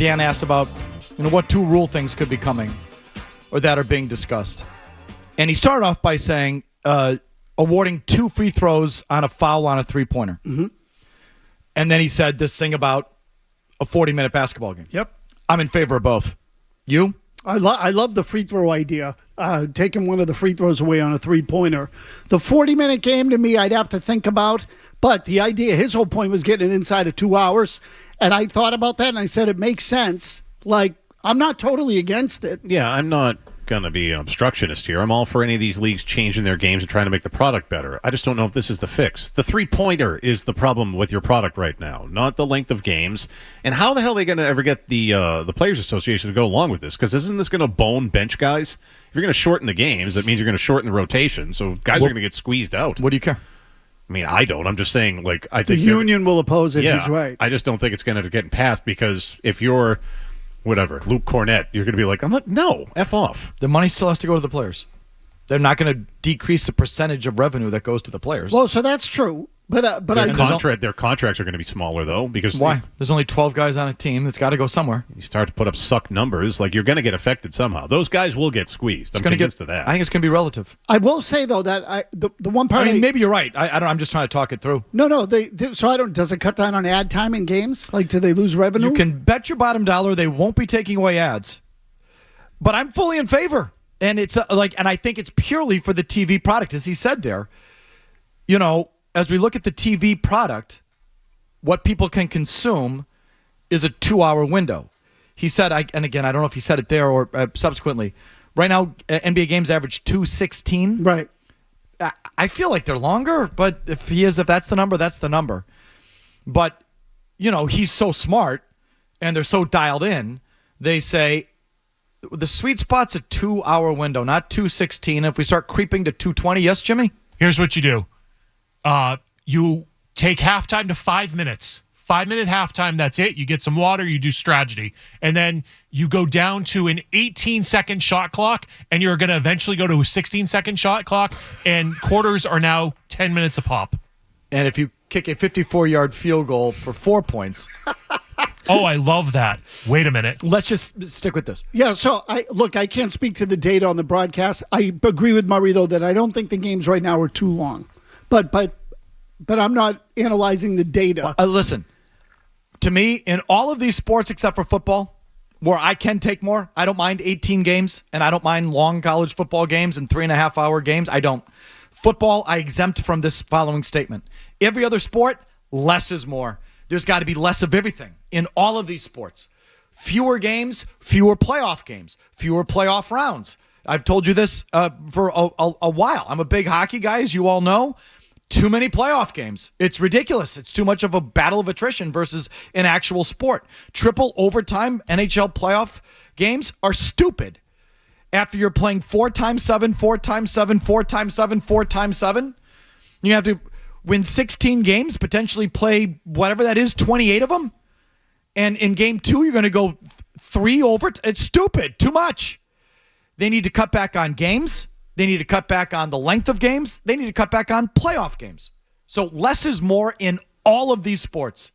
Dan asked about what two rule things could be coming or that are being discussed. And he started off by saying awarding 2 free throws on a foul on a three-pointer. Mm-hmm. And then he said this thing about a 40-minute basketball game. Yep. I'm in favor of both. You? I love the free throw idea, taking one of the free throws away on a three-pointer. The 40-minute game, to me, I'd have to think about. But the idea, his whole point was getting it inside of 2 hours. And I thought about that, and I said it makes sense. Like, I'm not totally against it. Yeah, I'm not going to be an obstructionist here. I'm all for any of these leagues changing their games and trying to make the product better. I just don't know if this is the fix. The three-pointer is the problem with your product right now, not the length of games. And how the hell are they going to ever get the Players Association to go along with this? Because isn't this going to bone bench guys? If you're going to shorten the games, that means you're going to shorten the rotation, so guys are going to get squeezed out. What do you care? I mean, I don't. I'm just saying, like, I think the union will oppose it. Yeah, he's right. I just don't think it's going to get passed because if you're whatever, Luke Cornett, you're going to be like, I'm like, no, F off. The money still has to go to the players. They're not going to decrease the percentage of revenue that goes to the players. Well, so that's true. But their contracts are going to be smaller, though. Because why? There's only 12 guys on a team. That's got to go somewhere. You start to put up suck numbers, like you're going to get affected somehow. Those guys will get squeezed. I'm convinced of that. I think it's going to be relative. I will say, though, that the one part... I mean, maybe you're right. I don't. I'm just trying to talk it through. No. So I don't... Does it cut down on ad time in games? Like, do they lose revenue? You can bet your bottom dollar they won't be taking away ads. But I'm fully in favor. And it's and I think it's purely for the TV product, as he said there. As we look at the TV product, what people can consume is a 2-hour window. He said, and again, I don't know if he said it there or subsequently. Right now, NBA games average 2:16. Right. I feel like they're longer, but if that's the number, that's the number. But he's so smart, and they're so dialed in. They say the sweet spot's a 2-hour window, not 2:16. If we start creeping to 2:20, yes, Jimmy. Here's what you do. You take halftime to 5 minutes. 5-minute halftime, that's it. You get some water, you do strategy. And then you go down to an 18-second shot clock, and you're going to eventually go to a 16-second shot clock, and quarters are now 10 minutes a pop. And if you kick a 54-yard field goal for 4 points... Oh, I love that. Wait a minute. Let's just stick with this. Yeah, so I can't speak to the data on the broadcast. I agree with Murray, though, that I don't think the games right now are too long. But I'm not analyzing the data. Listen, to me, in all of these sports except for football, where I can take more, I don't mind 18 games, and I don't mind long college football games and 3.5-hour games. I don't. Football, I exempt from this following statement. Every other sport, less is more. There's got to be less of everything in all of these sports. Fewer games, fewer playoff games, fewer playoff rounds. I've told you this for a while. I'm a big hockey guy, as you all know. Too many playoff games. It's ridiculous. It's too much of a battle of attrition versus an actual sport. Triple overtime NHL playoff games are stupid. After you're playing 4x7, 4x7, 4x7, 4x7, you have to win 16 games, potentially play whatever that is, 28 of them. And in game 2, you're going to go 3 over. It's stupid. Too much. They need to cut back on games. They need to cut back on the length of games. They need to cut back on playoff games. So less is more in all of these sports.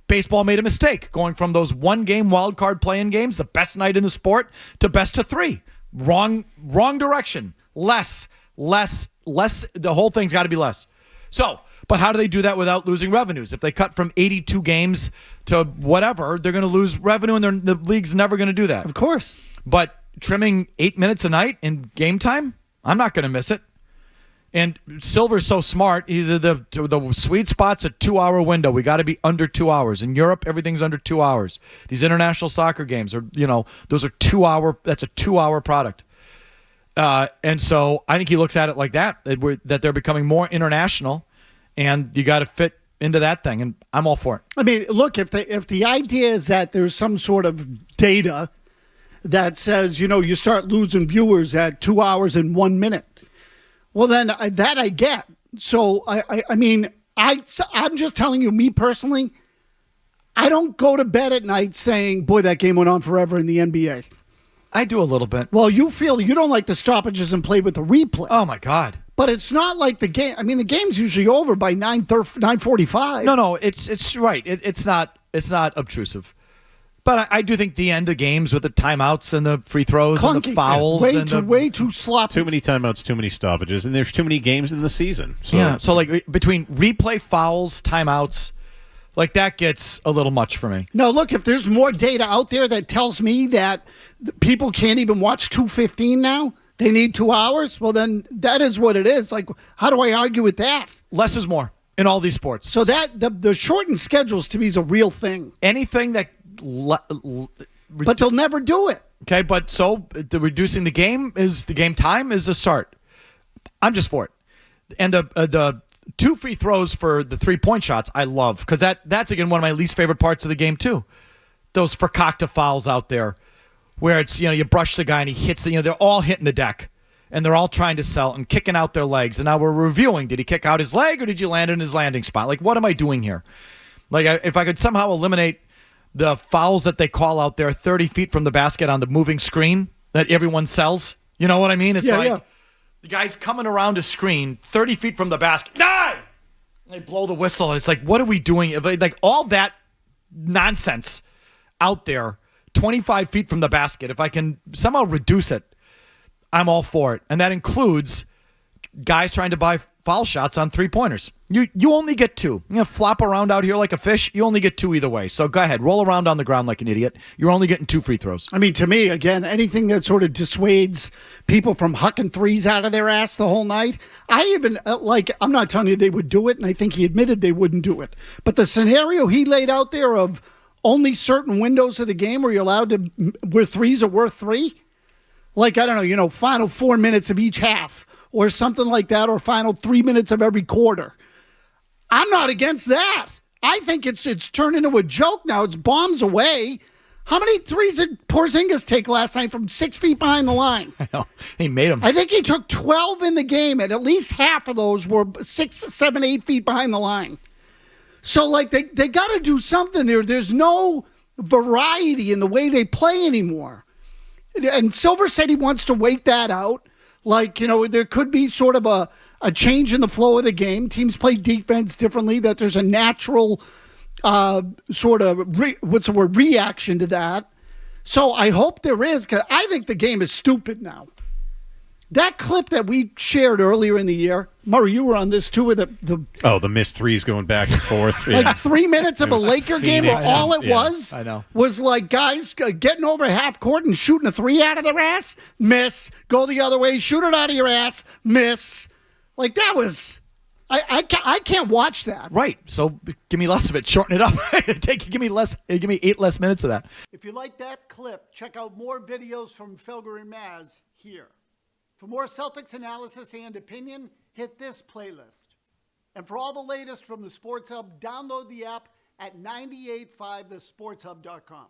Baseball made a mistake going from those one-game wild card play-in games, the best night in the sport, to best of 3. Wrong direction. Less. The whole thing's got to be less. So, but how do they do that without losing revenues? If they cut from 82 games to whatever, they're going to lose revenue, and the league's never going to do that. Of course. But trimming 8 minutes a night in game time, I'm not going to miss it. And Silver's so smart. He's the sweet spot's a 2-hour window. We got to be under 2 hours. In Europe, everything's under 2 hours. These international soccer games are, those are 2-hour. That's a 2-hour product. And so I think he looks at it like that they're becoming more international, and you got to fit into that thing. And I'm all for it. I mean, look, if the idea is that there's some sort of data that says, you start losing viewers at 2 hours and 1 minute. Well, then that I get. So, I mean, I'm just telling you, me personally, I don't go to bed at night saying, boy, that game went on forever in the NBA. I do a little bit. Well, you feel you don't like the stoppages and play with the replay. Oh, my God. But it's not like the game. I mean, the game's usually over by 9:45. No, it's right. It's not obtrusive. But I do think the end of games with the timeouts and the free throws and the Clunky. fouls Way too sloppy. Too many timeouts, too many stoppages, and there's too many games in the season. So like between replay, fouls, timeouts, like that gets a little much for me. No, look, if there's more data out there that tells me that people can't even watch 2:15 now, they need 2 hours, well, then that is what it is. Like, how do I argue with that? Less is more in all these sports. So that the shortened schedules to me is a real thing. Anything that But they'll never do it. okay, but so the reducing the game time is a start. I'm just for it. And the 2 free throws for the 3-point shots I love, because that's again one of my least favorite parts of the game too. Those fakakta fouls out there where it's, you brush the guy and he hits they're all hitting the deck and they're all trying to sell and kicking out their legs. And now we're reviewing, did he kick out his leg or did you land in his landing spot? Like, what am I doing here? Like, if I could somehow eliminate the fouls that they call out there 30 feet from the basket on the moving screen that everyone sells. You know what I mean? It's the guy's coming around a screen 30 feet from the basket. Die! They blow the whistle, and it's like, what are we doing? Like, all that nonsense out there 25 feet from the basket, if I can somehow reduce it, I'm all for it. And that includes guys trying to buy foul shots on 3-pointers. You only get 2. You flop around out here like a fish, you only get 2 either way. So go ahead, roll around on the ground like an idiot. You're only getting 2 free throws. I mean, to me, again, anything that sort of dissuades people from hucking threes out of their ass the whole night. I even, I'm not telling you they would do it, and I think he admitted they wouldn't do it. But the scenario he laid out there of only certain windows of the game where you're allowed to, where threes are worth 3, like, I don't know, final 4 minutes of each half or something like that, or final 3 minutes of every quarter. I'm not against that. I think it's turned into a joke now. It's bombs away. How many threes did Porzingis take last night from 6 feet behind the line? I know. He made them. I think he took 12 in the game, and at least half of those were 6, 7, 8 feet behind the line. So, like, they got to do something there. There's no variety in the way they play anymore. And Silver said he wants to wait that out. Like, there could be sort of a change in the flow of the game. Teams play defense differently, that there's a natural sort of, reaction to that. So I hope there is, because I think the game is stupid now. That clip that we shared earlier in the year, Murray, you were on this too, with the missed threes going back and forth. like 3 minutes of a Laker game where all it was like guys getting over half court and shooting a 3 out of their ass, miss, go the other way, shoot it out of your ass, miss. Like, that was, I can't watch that. Right. So give me less of it. Shorten it up. Give me 8 less minutes of that. If you like that clip, check out more videos from Felger and Mazz here. For more Celtics analysis and opinion, hit this playlist. And for all the latest from the Sports Hub, download the app at 985thesportshub.com.